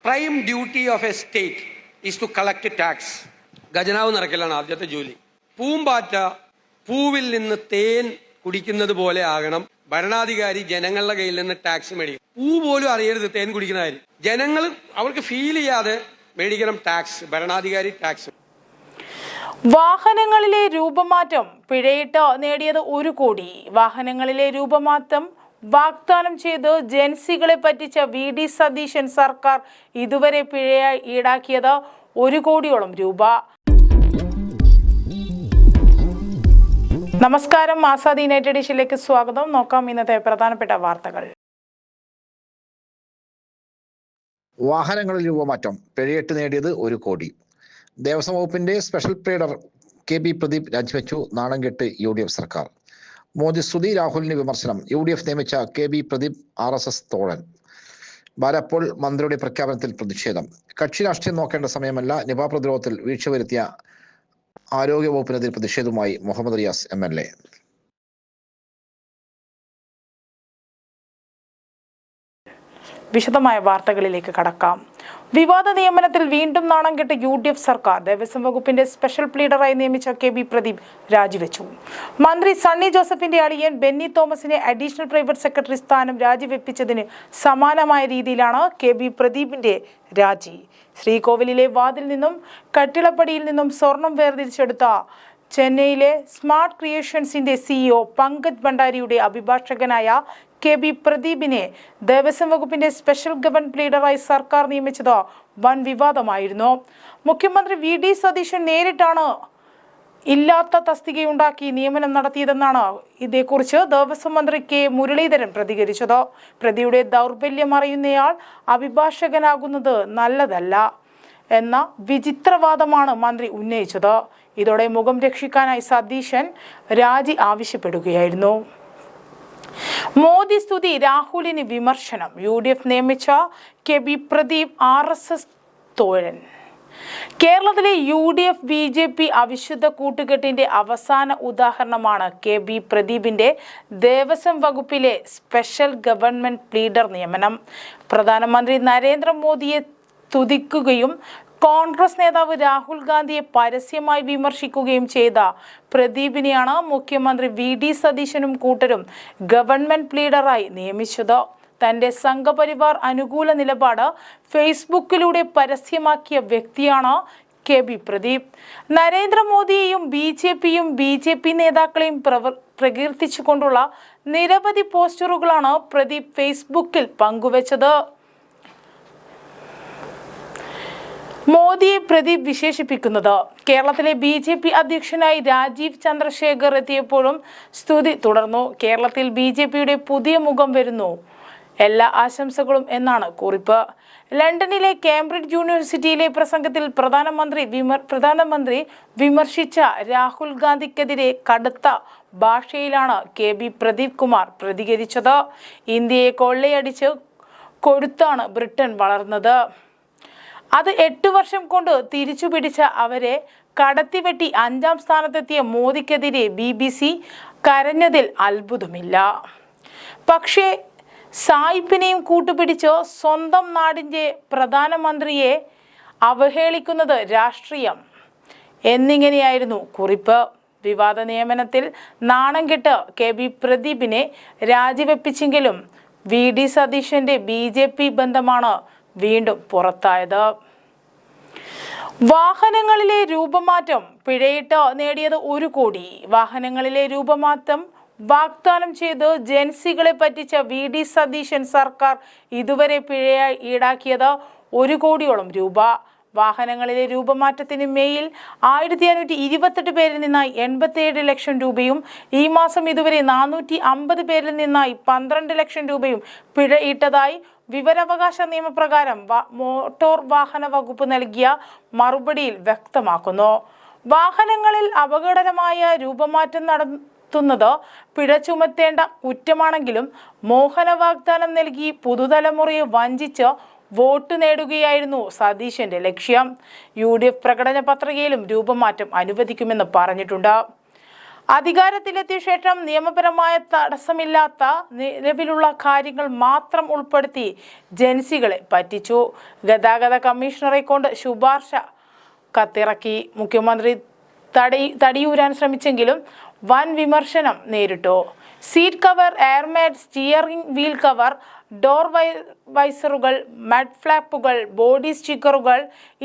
Prime duty of a state is to collect tax. ഖജനാവ് നിറയ്ക്കലാണ് ആദ്യത്തെ ജോലി. പൂമ്പാറ്റ പൂവിൽ നിന്ന് തേൻ കുടിക്കുന്നത് പോലെ ആകണം ഭരണാധികാരി ജനങ്ങളുടെ കയ്യിൽ നിന്ന് ടാക്സ് മേടിക്കും. പൂ പോലും അറിയരുത് തേൻ കുടിക്കുന്ന കാര്യം. ജനങ്ങൾ അവർക്ക് ഫീൽ ചെയ്യാതെ മേടിക്കണം ടാക്സ്, ഭരണാധികാരി ടാക്സ്. വാഹനങ്ങളിലെ രൂപമാറ്റം പിഴയിട്ട് നേടിയത് 1 കോടി. വാഹനങ്ങളിലെ രൂപമാറ്റം വാഗ്ദാനം ചെയ്ത് ജൻസികളെ പറ്റിച്ച VD സതീശൻ സർക്കാർ ഇതുവരെ പിഴയായി ഈടാക്കിയത് 1 കോടിയോളം രൂപ. നമസ്കാരം, ആസാദ് യുണൈറ്റഡ് എഡിഷനിലേക്ക് സ്വാഗതം. നോക്കാം ഇന്നത്തെ പ്രധാനപ്പെട്ട വാർത്തകൾ. വാഹനങ്ങളിൽ രൂപമാറ്റം പിഴയിട്ട് നേടിയത് 1 കോടി. ദേവസ്വം വകുപ്പിന്റെ സ്പെഷ്യൽ പ്ലീഡർ KB പ്രദീപ് രാജിവെച്ചു. നാണം കെട്ട് UDF സർക്കാർ. മോദി സ്തുതി, രാഹുലിന് വിമർശനം. UDF നിയമിച്ച KB പ്രദീപ് RSS തോഴൻ. ബാലപ്പോൾ മന്ത്രിയുടെ പ്രഖ്യാപനത്തിൽ പ്രതിഷേധം. കക്ഷി രാഷ്ട്രീയം നോക്കേണ്ട സമയമല്ല, നിപ പ്രതിരോധത്തിൽ വീഴ്ച വരുത്തിയ ആരോഗ്യ വകുപ്പിനെതിരെ പ്രതിഷേധവുമായി മുഹമ്മദ് റിയാസ് MLA. വിശദമായ വാർത്തകളിലേക്ക് കടക്കാം. വിവാദ നിയമനത്തിൽ വീണ്ടും നാണം കെട്ട UDF സർക്കാർ. ദേവസ്വം വകുപ്പിന്റെ സ്പെഷ്യൽ പ്ലീഡറായി നിയമിച്ച KB പ്രദീപ് രാജിവെച്ചു. മന്ത്രി സണ്ണി ജോസഫിന്റെ അളിയൻ ബെന്നി തോമസിനെ അഡീഷണൽ പ്രൈവറ്റ് സെക്രട്ടറി സ്ഥാനം രാജിവെപ്പിച്ചതിന് സമാനമായ രീതിയിലാണ് KB പ്രദീപിന്റെ രാജി. ശ്രീകോവിലിലെ വാതിൽ നിന്നും കട്ടിളപ്പടിയിൽ നിന്നും സ്വർണം വേർതിരിച്ചെടുത്ത ചെന്നൈയിലെ സ്മാർട്ട് ക്രിയേഷൻസിന്റെ CEO പങ്കജ് ഭണ്ഡാരിയുടെ അഭിഭാഷകനായ KB പ്രദീപിനെ ദേവസ്വം വകുപ്പിന്റെ സ്പെഷ്യൽ ഗവൺമെന്റ് ലീഡറായി സർക്കാർ നിയമിച്ചത് വൻ വിവാദമായിരുന്നു. മുഖ്യമന്ത്രി VD സതീശൻ നേരിട്ടാണ് ഇല്ലാത്ത തസ്തികയുണ്ടാക്കി നിയമനം നടത്തിയതെന്നാണ് ഇതേക്കുറിച്ച് ദേവസ്വം മന്ത്രി K മുരളീധരൻ പ്രതികരിച്ചത്. പ്രതിയുടെ ദൗർബല്യം അറിയുന്നയാൾ അഭിഭാഷകനാകുന്നത് നല്ലതല്ല എന്ന വിചിത്രവാദമാണ് മന്ത്രി ഉന്നയിച്ചത്. ഇതോടെ മുഖം രക്ഷിക്കാനായി സതീശൻ രാജി ആവശ്യപ്പെടുകയായിരുന്നു. മോദി സ്തുതി, രാഹുലിന് വിമർശനം. UDF നിയമിച്ച KB പ്രദീപ് RSS തോഴൻ. കേരളത്തിലെ UDF BJP അവിശുദ്ധ കൂട്ടുകെട്ടിന്റെ അവസാന ഉദാഹരണമാണ് KB പ്രദീപിന്റെ ദേവസ്വം വകുപ്പിലെ സ്പെഷ്യൽ ഗവൺമെന്റ് ലീഡർ നിയമനം. പ്രധാനമന്ത്രി നരേന്ദ്രമോദിയെ സ്തുതിക്കുകയും കോൺഗ്രസ് നേതാവ് രാഹുൽ ഗാന്ധിയെ പരസ്യമായി വിമർശിക്കുകയും ചെയ്ത പ്രദീപിനെയാണ് മുഖ്യമന്ത്രി VD സതീശനും കൂട്ടരും ഗവൺമെന്റ് ലീഡറായി നിയമിച്ചത്. തന്റെ സംഘപരിവാർ അനുകൂല നിലപാട് ഫേസ്ബുക്കിലൂടെ പരസ്യമാക്കിയ വ്യക്തിയാണ് KB പ്രദീപ്. നരേന്ദ്രമോദിയെയും BJP നേതാക്കളെയും പ്രകീർത്തിച്ചുകൊണ്ടുള്ള നിരവധി പോസ്റ്ററുകളാണ് പ്രദീപ് ഫേസ്ബുക്കിൽ പങ്കുവച്ചത്. മോദിയെ പ്രദീപ് വിശേഷിപ്പിക്കുന്നത് കേരളത്തിലെ BJP അധ്യക്ഷനായി രാജീവ് ചന്ദ്രശേഖർ എത്തിയപ്പോഴും സ്തുതി തുടർന്നു. കേരളത്തിൽ BJPയുടെ പുതിയ മുഖം വരുന്നു, എല്ലാ ആശംസകളും എന്നാണ് കുറിപ്പ്. ലണ്ടനിലെ കേംബ്രിഡ്ജ് യൂണിവേഴ്സിറ്റിയിലെ പ്രസംഗത്തിൽ പ്രധാനമന്ത്രി വിമർശിച്ച രാഹുൽ ഗാന്ധിക്കെതിരെ കടുത്ത ഭാഷയിലാണ് KB പ്രദീപ് കുമാർ പ്രതികരിച്ചത്. ഇന്ത്യയെ കൊള്ളയടിച്ച് കൊടുത്താണ് ബ്രിട്ടൻ വളർന്നത്. അത് 8 വർഷം കൊണ്ട് തിരിച്ചു പിടിച്ച അവരെ കടത്തിവെട്ടി 5ാം സ്ഥാനത്തെത്തിയ മോദിക്കെതിരെ BBC കരഞ്ഞതിൽ അത്ഭുതമില്ല. പക്ഷേ സായിപ്പിനെയും കൂട്ടുപിടിച്ച് സ്വന്തം നാടിൻ്റെ പ്രധാനമന്ത്രിയെ അവഹേളിക്കുന്നത് രാഷ്ട്രീയം എന്നിങ്ങനെയായിരുന്നു കുറിപ്പ്. വിവാദ നിയമനത്തിൽ നാണം കെട്ട് KB പ്രദീപിനെ രാജിവെപ്പിച്ചെങ്കിലും VD സതീശന്റെ BJP ബന്ധമാണ് വീണ്ടും പുറത്തായത്. വാഹനങ്ങളിലെ രൂപമാറ്റം പിഴയിട്ട് നേടിയത് 1 കോടി. വാഹനങ്ങളിലെ രൂപമാറ്റം വാഗ്ദാനം ചെയ്ത് ജൻസികളെ പറ്റിച്ച VD സതീശൻ സർക്കാർ ഇതുവരെ പിഴയായി ഈടാക്കിയത് 1 കോടിയോളം രൂപ. വാഹനങ്ങളിലെ രൂപമാറ്റത്തിന് മേയിൽ 1528 പേരിൽ നിന്നായി 87 ലക്ഷം രൂപയും ഈ മാസം ഇതുവരെ 450 പേരിൽ നിന്നായി 12 ലക്ഷം രൂപയും പിഴ ഈട്ടതായി വിവരാവകാശ നിയമപ്രകാരം മോട്ടോർ വാഹന വകുപ്പ് നൽകിയ മറുപടിയിൽ വ്യക്തമാക്കുന്നു. വാഹനങ്ങളിൽ അപകടകരമായ രൂപമാറ്റം നടത്തുന്നത് പിഴ ചുമത്തേണ്ട കുറ്റമാണെങ്കിലും മോഹന വാഗ്ദാനം നൽകി പുതുതലമുറയെ വഞ്ചിച്ച് വോട്ട് നേടുകയായിരുന്നു സതീശന്റെ ലക്ഷ്യം. UDF പ്രകടന പത്രികയിലും രൂപമാറ്റം അനുവദിക്കുമെന്ന് പറഞ്ഞിട്ടുണ്ട്. അധികാരത്തിലെത്തിയ ശേഷം നിയമപരമായ തടസ്സമില്ലാത്ത നിലവിലുള്ള കാര്യങ്ങൾ മാത്രം ഉൾപ്പെടുത്തി ജൻസികളെ പറ്റിച്ചു. ഗതാഗത കമ്മീഷണറെ കൊണ്ട് ശുപാർശ കത്തിറക്കി. മുഖ്യമന്ത്രി തടിയൂരാൻ ശ്രമിച്ചെങ്കിലും വൻ വിമർശനം നേരിട്ടു. Seat cover, air mat, steering wheel cover, door വൈസറുകൾ, മഡ് ഫ്ലാപ്പുകൾ, ബോഡി സ്റ്റിക്കറുകൾ,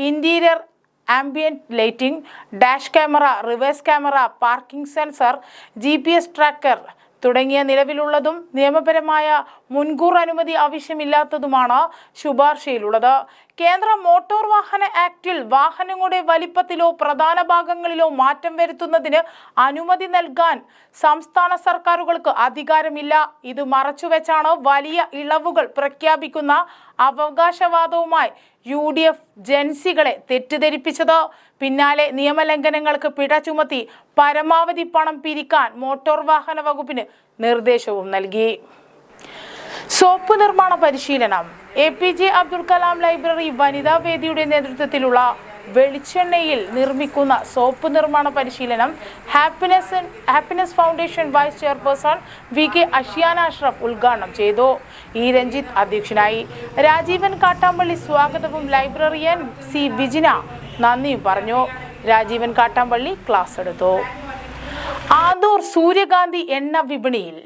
interior ambient lighting, dash camera, reverse camera, parking sensor, GPS tracker തുടങ്ങിയ നിലവിലുള്ളതും നിയമപരമായ മുൻകൂർ അനുമതി ആവശ്യമില്ലാത്തതുമാണ് ശുപാർശയിലുള്ളത്. കേന്ദ്ര മോട്ടോർ വാഹന ആക്ടിൽ വാഹനങ്ങളുടെ വലിപ്പത്തിലോ പ്രധാന ഭാഗങ്ങളിലോ മാറ്റം വരുത്തുന്നതിന് അനുമതി നൽകാൻ സംസ്ഥാന സർക്കാരുകൾക്ക് അധികാരമില്ല. ഇത് മറച്ചുവെച്ചാണ് വലിയ ഇളവുകൾ പ്രഖ്യാപിക്കുന്ന അവകാശവാദവുമായി UDF ജൻസികളെ തെറ്റിദ്ധരിപ്പിച്ചത്. പിന്നാലെ നിയമലംഘനങ്ങൾക്ക് പിഴ ചുമത്തി പരമാവധി പണം പിരിക്കാൻ മോട്ടോർ വാഹന വകുപ്പിന് നിർദ്ദേശവും നൽകി. സോപ്പ് നിർമ്മാണ പരിശീലനം. APJ അബ്ദുൽ കലാം ലൈബ്രറി വനിതാ വേദിയുടെ നേതൃത്വത്തിലുള്ള വെളിച്ചെണ്ണയിൽ നിർമ്മിക്കുന്ന സോപ്പ് നിർമ്മാണ പരിശീലനം happiness foundation vice chairperson VK Ashiyana Ashraf ഉദ്ഘാടനം ചെയ്തു. E. രഞ്ജിത്ത് അധ്യക്ഷനായി. രാജീവൻ കാട്ടാമ്പള്ളി സ്വാഗതവും ലൈബ്രറിയൻ C. വിജിന നന്ദിയും പറഞ്ഞു. രാജീവൻ കാട്ടാമ്പള്ളി ക്ലാസ് എടുത്തു. ആന്തൂർ സൂര്യകാന്തി എണ്ണ വിപണിയിൽ.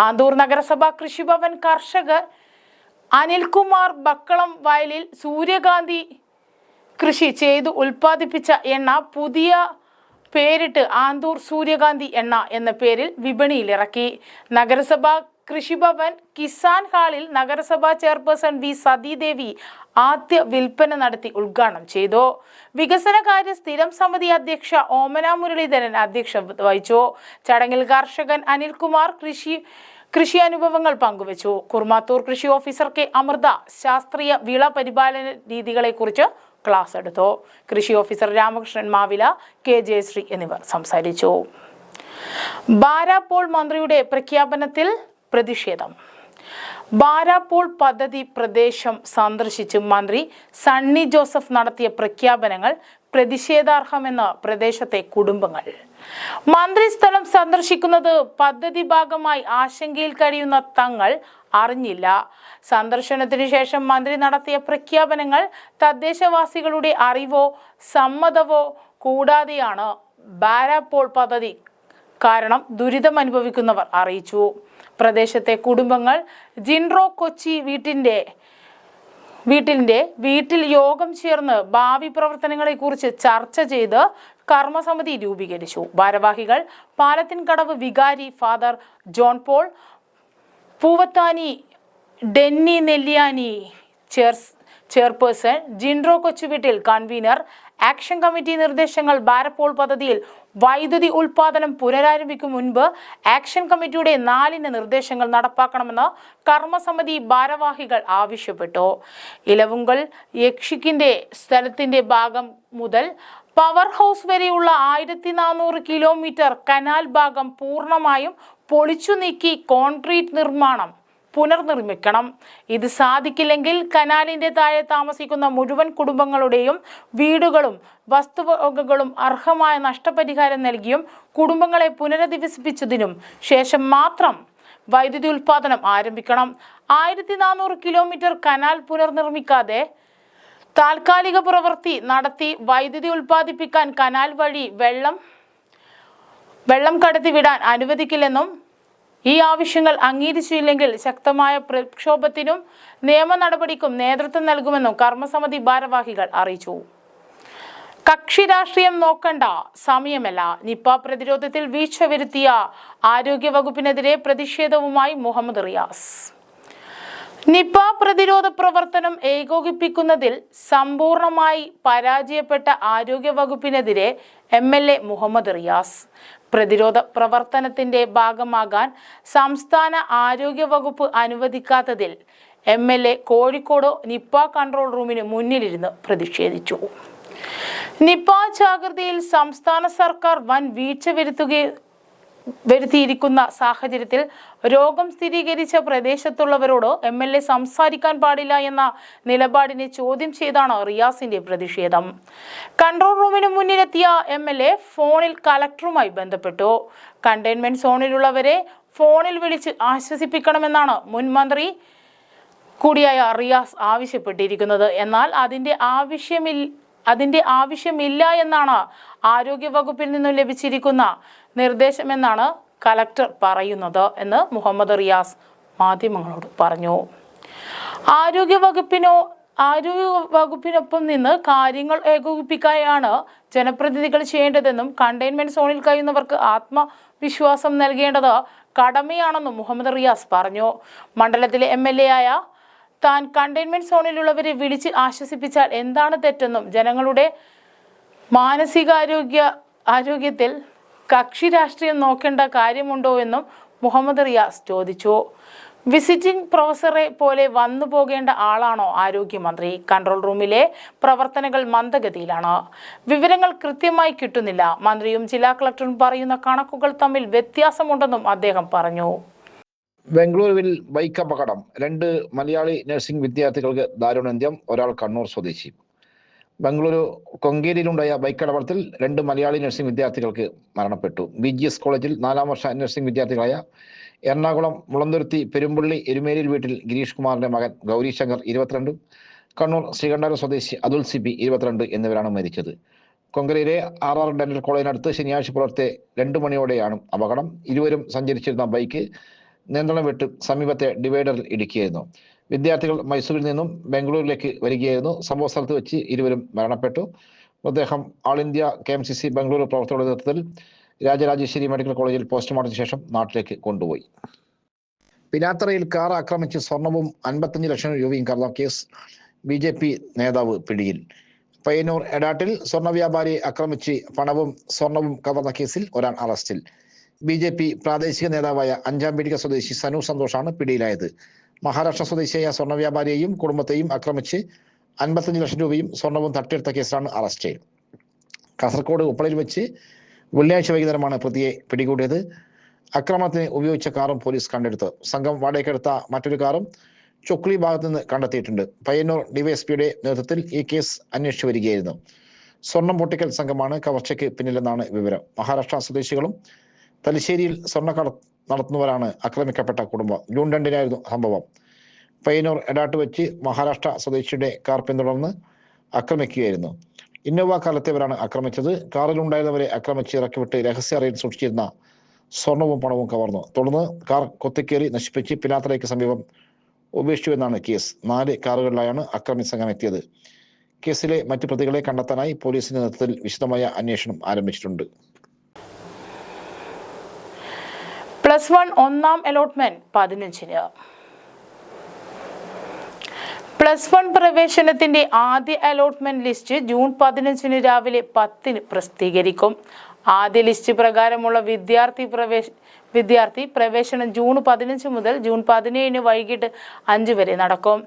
ആന്തൂർ നഗരസഭ കൃഷിഭവൻ കർഷകർ അനിൽകുമാർ ബക്കളം വയലിൽ സൂര്യകാന്തി കൃഷി ചെയ്തു ഉൽപ്പാദിപ്പിച്ച എണ്ണ പുതിയ പേരിട്ട് ആന്തൂർ സൂര്യകാന്തി എണ്ണ എന്ന പേരിൽ വിപണിയിലിറക്കി. നഗരസഭ കൃഷിഭവൻ കിസാൻ ഹാളിൽ നഗരസഭാ ചെയർപേഴ്സൺ V. സതീദേവി ആദ്യ വിൽപ്പന നടത്തി ഉദ്ഘാടനം ചെയ്തു. വികസനകാര്യ സ്ഥിരം സമിതി അധ്യക്ഷ ഓമന മുരളീധരൻ അധ്യക്ഷത വഹിച്ചു. ചടങ്ങിൽ കർഷകൻ അനിൽകുമാർ കൃഷി അനുഭവങ്ങൾ പങ്കുവച്ചു. കുർമാത്തൂർ കൃഷി ഓഫീസർ K. അമൃത ശാസ്ത്രീയ വിള പരിപാലന രീതികളെ കുറിച്ച് ക്ലാസ് എടുത്തു. കൃഷി ഓഫീസർ രാമകൃഷ്ണൻ മാവില, K. ജയശ്രീ എന്നിവർ സംസാരിച്ചു. ബാരാപ്പോൾ മന്ത്രിയുടെ പ്രഖ്യാപനത്തിൽ പ്രതിഷേധം. ബാരാപ്പോൾ പദ്ധതി പ്രദേശം സന്ദർശിച്ച് മന്ത്രി സണ്ണി ജോസഫ് നടത്തിയ പ്രഖ്യാപനങ്ങൾ പ്രതിഷേധാർഹമെന്ന് പ്രദേശത്തെ കുടുംബങ്ങൾ. മന്ത്രി സ്ഥലം സന്ദർശിക്കുന്നത് പദ്ധതി ഭാഗമായി ആശങ്കയിൽ കഴിയുന്ന തങ്ങൾ അറിഞ്ഞില്ല. സന്ദർശനത്തിനു ശേഷം മന്ത്രി നടത്തിയ പ്രഖ്യാപനങ്ങൾ തദ്ദേശവാസികളുടെ അറിവോ സമ്മതമോ കൂടാതെയാണ് ബാരാപ്പോൾ പദ്ധതി കാരണം ദുരിതം അനുഭവിക്കുന്നവർ അറിയിച്ചു. പ്രദേശത്തെ കുടുംബങ്ങൾ ജിൻറോ കൊച്ചി വീട്ടിൽ യോഗം ചേർന്ന് ഭാവി പ്രവർത്തനങ്ങളെ കുറിച്ച് ചർച്ച ചെയ്ത് കർമ്മസമിതി രൂപീകരിച്ചു. ഭാരവാഹികൾ പാലത്തിൻകടവ് വികാരി father John Paul, Poovathani Denny Nelliyani chairperson, Jinto Kochuveettil convener. Action committee നിർദ്ദേശങ്ങൾ. ബാരപ്പോൾ പദ്ധതിയിൽ വൈദ്യുതി ഉൽപാദനം പുനരാരംഭിക്കും മുൻപ് ആക്ഷൻ കമ്മിറ്റിയുടെ 4 നിർദ്ദേശങ്ങൾ നടപ്പാക്കണമെന്ന് കർമ്മസമിതി ഭാരവാഹികൾ ആവശ്യപ്പെട്ടു. ഇലവുങ്കൽ യക്ഷിക്കിന്റെ സ്ഥലത്തിന്റെ ഭാഗം മുതൽ പവർ ഹൗസ് വരെയുള്ള 1400 കിലോമീറ്റർ കനാൽ ഭാഗം പൂർണ്ണമായും പൊളിച്ചു നീക്കി കോൺക്രീറ്റ് പുനർനിർമ്മിക്കണം. ഇത് സാധിക്കില്ലെങ്കിൽ കനാലിന്റെ താഴെ താമസിക്കുന്ന മുഴുവൻ കുടുംബങ്ങളുടെയും വീടുകളും വസ്തുവകകളും അർഹമായ നഷ്ടപരിഹാരം നൽകിയും കുടുംബങ്ങളെ പുനരധിവസിപ്പിച്ചതിനും ശേഷം മാത്രം വൈദ്യുതി ഉൽപാദനം ആരംഭിക്കണം. 1400 കിലോമീറ്റർ കനാൽ പുനർനിർമ്മിക്കാതെ താൽക്കാലിക പ്രവൃത്തി നടത്തി വൈദ്യുതി ഉൽപ്പാദിപ്പിക്കാൻ കനാൽ വഴി വെള്ളം കടത്തിവിടാൻ അനുവദിക്കില്ലെന്നും ഈ ആവശ്യങ്ങൾ അംഗീകരിച്ചില്ലെങ്കിൽ ശക്തമായ പ്രക്ഷോഭത്തിനും നിയമ നടപടിക്കും നേതൃത്വം നൽകുമെന്നും കർമ്മസമിതി ഭാരവാഹികൾ അറിയിച്ചു. കക്ഷി രാഷ്ട്രീയം നോക്കണ്ട സമയമല്ല. നിപ പ്രതിരോധത്തിൽ വീഴ്ച വരുത്തിയ ആരോഗ്യവകുപ്പിനെതിരെ പ്രതിഷേധവുമായി മുഹമ്മദ് റിയാസ്. നിപ പ്രതിരോധ പ്രവർത്തനം ഏകോപിപ്പിക്കുന്നതിൽ സമ്പൂർണമായി പരാജയപ്പെട്ട ആരോഗ്യവകുപ്പിനെതിരെ MLA മുഹമ്മദ് റിയാസ്. പ്രതിരോധ പ്രവർത്തനത്തിന്റെ ഭാഗമാകാൻ സംസ്ഥാന ആരോഗ്യവകുപ്പ് അനുവദിക്കാത്തതിൽ MLA കോഴിക്കോട് നിപ കൺട്രോൾ റൂമിന് മുന്നിലിരുന്ന് പ്രതിഷേധിച്ചു. നിപ ജാഗ്രതയിൽ സംസ്ഥാന സർക്കാർ വൻ വീഴ്ച വരുത്തിയിരിക്കുന്ന സാഹചര്യത്തിൽ രോഗം സ്ഥിരീകരിച്ച പ്രദേശത്തുള്ളവരോട് MLA സംസാരിക്കാൻ പാടില്ല എന്ന നിലപാടിനെ ചോദ്യം ചെയ്താണ് റിയാസിന്റെ പ്രതിഷേധം. കൺട്രോൾ റൂമിന് മുന്നിലെത്തിയ MLA ഫോണിൽ കളക്ടറുമായി ബന്ധപ്പെട്ടു. കണ്ടെയ്ൻമെന്റ് സോണിലുള്ളവരെ ഫോണിൽ വിളിച്ച് ആശ്വസിപ്പിക്കണമെന്നാണ് മുൻ മന്ത്രി കൂടിയായ റിയാസ് ആവശ്യപ്പെട്ടിരിക്കുന്നത്. എന്നാൽ അതിന്റെ ആവശ്യമില്ല എന്നാണ് ആരോഗ്യവകുപ്പിൽ നിന്നും ലഭിച്ചിരിക്കുന്ന നിർദ്ദേശമെന്നാണ് കലക്ടർ പറയുന്നത് എന്ന് മുഹമ്മദ് റിയാസ് മാധ്യമങ്ങളോട് പറഞ്ഞു. ആരോഗ്യവകുപ്പിനൊപ്പം നിന്ന് കാര്യങ്ങൾ ഏകോപിപ്പിക്കാനാണ് ജനപ്രതിനിധികൾ ചെയ്യേണ്ടതെന്നും കണ്ടെയ്ൻമെന്റ് സോണിൽ കഴിയുന്നവർക്ക് ആത്മവിശ്വാസം നൽകേണ്ടത് കടമയാണെന്നും മുഹമ്മദ് റിയാസ് പറഞ്ഞു. മണ്ഡലത്തിലെ MLA ആയ താൻ കണ്ടെയ്ൻമെന്റ് സോണിലുള്ളവരെ വിളിച്ച് ആശ്വസിപ്പിച്ചാൽ എന്താണ് തെറ്റെന്നും ജനങ്ങളുടെ മാനസികാരോഗ്യത്തിൽ കക്ഷി രാഷ്ട്രീയം നോക്കേണ്ട കാര്യമുണ്ടോ എന്നും മുഹമ്മദ് റിയാസ് ചോദിച്ചു. വിസിറ്റിംഗ് പ്രൊഫസറെ പോലെ വന്നു പോകേണ്ട ആളാണോ ആരോഗ്യമന്ത്രി? കൺട്രോൾ റൂമിലെ പ്രവർത്തനങ്ങൾ മന്ദഗതിയിലാണ്. വിവരങ്ങൾ കൃത്യമായി കിട്ടുന്നില്ല. മന്ത്രിയും ജില്ലാ കളക്ടറും പറയുന്ന കണക്കുകൾ തമ്മിൽ വ്യത്യാസമുണ്ടെന്നും അദ്ദേഹം പറഞ്ഞു. ബംഗളൂരുവിൽ ബൈക്ക് അപകടം. 2 മലയാളി നഴ്സിംഗ് വിദ്യാർത്ഥികൾക്ക് ദാരുണാന്ത്യം. ഒരാൾ കണ്ണൂർ സ്വദേശി. ബംഗളൂരു കൊങ്കേരിയിലുണ്ടായ ബൈക്ക് അപകടത്തിൽ 2 മലയാളി നഴ്സിംഗ് വിദ്യാർത്ഥികൾക്ക് മരണപ്പെട്ടു. BGS കോളേജിൽ 4ാം വർഷ നഴ്സിംഗ് വിദ്യാർത്ഥികളായ എറണാകുളം മുളന്തുരുത്തി പെരുമ്പള്ളി എരുമേലിയിൽ വീട്ടിൽ ഗിരീഷ് കുമാറിന്റെ മകൻ ഗൗരി ശങ്കർ 22, കണ്ണൂർ ശ്രീകണ്ഠാപുരം സ്വദേശി അതുൽ CP 22 എന്നിവരാണ് മരിച്ചത്. കൊങ്കരയിലെ RR ഡെന്റൽ കോളേജിനടുത്ത് ശനിയാഴ്ച പുലർത്തെ 2 മണിയോടെയാണ് അപകടം. ഇരുവരും സഞ്ചരിച്ചിരുന്ന ബൈക്ക് നിയന്ത്രണം വിട്ട് സമീപത്തെ ഡിവൈഡറിൽ ഇടിക്കുകയായിരുന്നു. വിദ്യാർത്ഥികൾ മൈസൂരിൽ നിന്നും ബംഗളൂരിലേക്ക് വരികയായിരുന്നു. സംഭവ സ്ഥലത്ത് വെച്ച് ഇരുവരും മരണപ്പെട്ടു. മൃതദേഹം ആൾ ഇന്ത്യ KMCC ബംഗളൂരു പ്രവർത്തകരുടെ നേതൃത്വത്തിൽ രാജരാജേശ്വരി മെഡിക്കൽ കോളേജിൽ പോസ്റ്റ്മോർട്ടത്തിന് ശേഷം നാട്ടിലേക്ക് കൊണ്ടുപോയി. പിനാത്തറയിൽ കാർ ആക്രമിച്ച് സ്വർണവും 55 ലക്ഷം രൂപയും കവർന്ന കേസ് BJP നേതാവ് പിടിയിൽ. പയ്യന്നൂർ എടാട്ടിൽ സ്വർണ്ണ വ്യാപാരിയെ ആക്രമിച്ച് പണവും സ്വർണവും കവർന്ന കേസിൽ ഒരാൾ അറസ്റ്റിൽ. BJP പ്രാദേശിക നേതാവായ അഞ്ചാംപീടിക സ്വദേശി സനു സന്തോഷാണ് പിടിയിലായത്. മഹാരാഷ്ട്ര സ്വദേശിയായ സ്വർണ്ണ വ്യാപാരിയെയും കുടുംബത്തെയും ആക്രമിച്ച് 55 ലക്ഷം രൂപയും സ്വർണവും തട്ടിയെടുത്ത കേസിലാണ് അറസ്റ്റ്. കാസർഗോഡ് ഉപ്പളയിൽ വെച്ച് വെള്ളിയാഴ്ച വൈകുന്നേരമാണ് പ്രതിയെ പിടികൂടിയത്. ആക്രമണത്തിന് ഉപയോഗിച്ച കാറും പോലീസ് കണ്ടെടുത്തു. സംഘം വാടകയ്ക്കെടുത്ത മറ്റൊരു കാറും ചൊക്ലി ഭാഗത്ത് നിന്ന് കണ്ടെത്തിയിട്ടുണ്ട്. പയ്യന്നൂർ DYSPയുടെ നേതൃത്വത്തിൽ ഈ കേസ് അന്വേഷിച്ചു വരികയായിരുന്നു. സ്വർണം പൊട്ടിക്കൽ സംഘമാണ് കവർച്ചയ്ക്ക് പിന്നിലെന്നാണ് വിവരം. മഹാരാഷ്ട്ര സ്വദേശികളും തലശ്ശേരിയിൽ സ്വർണ്ണ നടത്തുന്നവരാണ് ആക്രമിക്കപ്പെട്ട കുടുംബം. ജൂൺ 2-നായിരുന്നു സംഭവം. പയ്യന്നൂർ എടാട്ട് വെച്ച് മഹാരാഷ്ട്ര സ്വദേശിയുടെ കാർ പിന്തുടർന്ന് ആക്രമിക്കുകയായിരുന്നു. ഇന്നോവ കാലത്തേവരാണ് ആക്രമിച്ചത്. കാറിലുണ്ടായിരുന്നവരെ ആക്രമിച്ച് ഇറക്കിവിട്ട് രഹസ്യ അറയിൽ സൂക്ഷിച്ചിരുന്ന സ്വർണവും പണവും കവർന്നു. തുടർന്ന് കാർ കൊത്തിക്കേറി നശിപ്പിച്ച് പിനാത്തറയ്ക്ക് സമീപം ഉപേക്ഷിച്ചുവെന്നാണ് കേസ്. 4 കാറുകളിലായാണ് ആക്രമി സംഘം എത്തിയത്. കേസിലെ മറ്റു പ്രതികളെ കണ്ടെത്താനായി പോലീസിന്റെ നേതൃത്വത്തിൽ വിശദമായ അന്വേഷണം ആരംഭിച്ചിട്ടുണ്ട്. +1 ഒന്നാം അലോട്ട്മെന്റ് 15-ന്. +1 പ്രവേശനത്തിന്റെ ആദ്യ അലോട്ട്മെന്റ് ലിസ്റ്റ് ജൂൺ 15-ന് രാവിലെ 10-ന് പ്രസിദ്ധീകരിക്കും. ആദ്യ ലിസ്റ്റ് പ്രകാരമുള്ള വിദ്യാർത്ഥി പ്രവേശനം ജൂൺ 15 മുതൽ ജൂൺ 17-ന് വൈകിട്ട് 5 വരെ നടക്കും.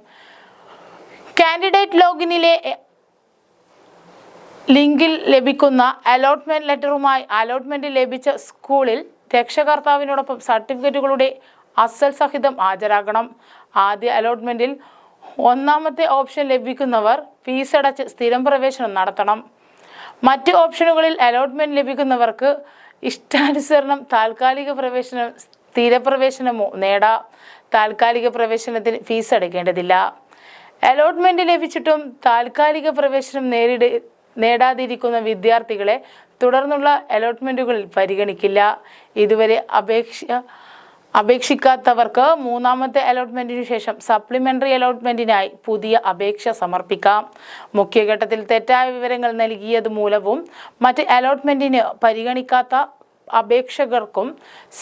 കാൻഡിഡേറ്റ് ലോഗിനിലെ ലിങ്കിൽ ലഭിക്കുന്ന അലോട്ട്മെന്റ് ലെറ്ററുമായി അലോട്ട്മെന്റ് ലഭിച്ച സ്കൂളിൽ രക്ഷകർത്താവിനോടൊപ്പം സർട്ടിഫിക്കറ്റുകളുടെ അസൽ സഹിതം ഹാജരാകണം. ആദ്യ അലോട്ട്മെന്റിൽ 1ാമത്തെ ഓപ്ഷൻ ലഭിക്കുന്നവർ ഫീസ് അടച്ച് സ്ഥിരം പ്രവേശനം നടത്തണം. മറ്റ് ഓപ്ഷനുകളിൽ അലോട്ട്മെന്റ് ലഭിക്കുന്നവർക്ക് ഇഷ്ടാനുസരണം താൽക്കാലിക പ്രവേശനം സ്ഥിരപ്രവേശനമോ നേടാം. താൽക്കാലിക പ്രവേശനത്തിന് ഫീസ് അടയ്ക്കേണ്ടതില്ല. അലോട്ട്മെന്റ് ലഭിച്ചിട്ടും താൽക്കാലിക പ്രവേശനം നേടാതിരിക്കുന്ന വിദ്യാർത്ഥികളെ തുടർന്നുള്ള അലോട്ട്മെന്റുകളിൽ പരിഗണിക്കില്ല. ഇതുവരെ അപേക്ഷിക്കാത്തവർക്ക് 3ാമത്തെ അലോട്ട്മെന്റിനു ശേഷം സപ്ലിമെന്ററി അലോട്ട്മെന്റിനായി പുതിയ അപേക്ഷ സമർപ്പിക്കാം. മുഖ്യഘട്ടത്തിൽ തെറ്റായ വിവരങ്ങൾ നൽകിയത് മൂലവും മറ്റ് അലോട്ട്മെന്റിന് പരിഗണിക്കാത്ത അപേക്ഷകർക്കും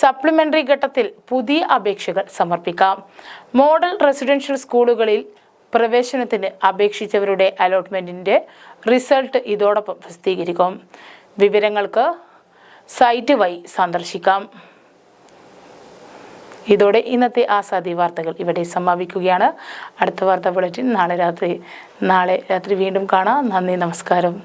സപ്ലിമെന്ററി ഘട്ടത്തിൽ പുതിയ അപേക്ഷകൾ സമർപ്പിക്കാം. മോഡൽ റെസിഡൻഷ്യൽ സ്കൂളുകളിൽ പ്രവേശനത്തിന് അപേക്ഷിച്ചവരുടെ അലോട്ട്മെന്റിന്റെ റിസൾട്ട് ഇതോടൊപ്പം പ്രസിദ്ധീകരിക്കും. വിവരങ്ങൾക്ക് സൈറ്റ് വഴി സന്ദർശിക്കാം. ഇതോടെ ഇന്നത്തെ ആസാദി വാർത്തകൾ ഇവിടെ സമാപിക്കുകയാണ്. അടുത്ത വാർത്താ ബുള്ളറ്റിൻ നാളെ രാത്രി വീണ്ടും കാണാം. നന്ദി, നമസ്കാരം.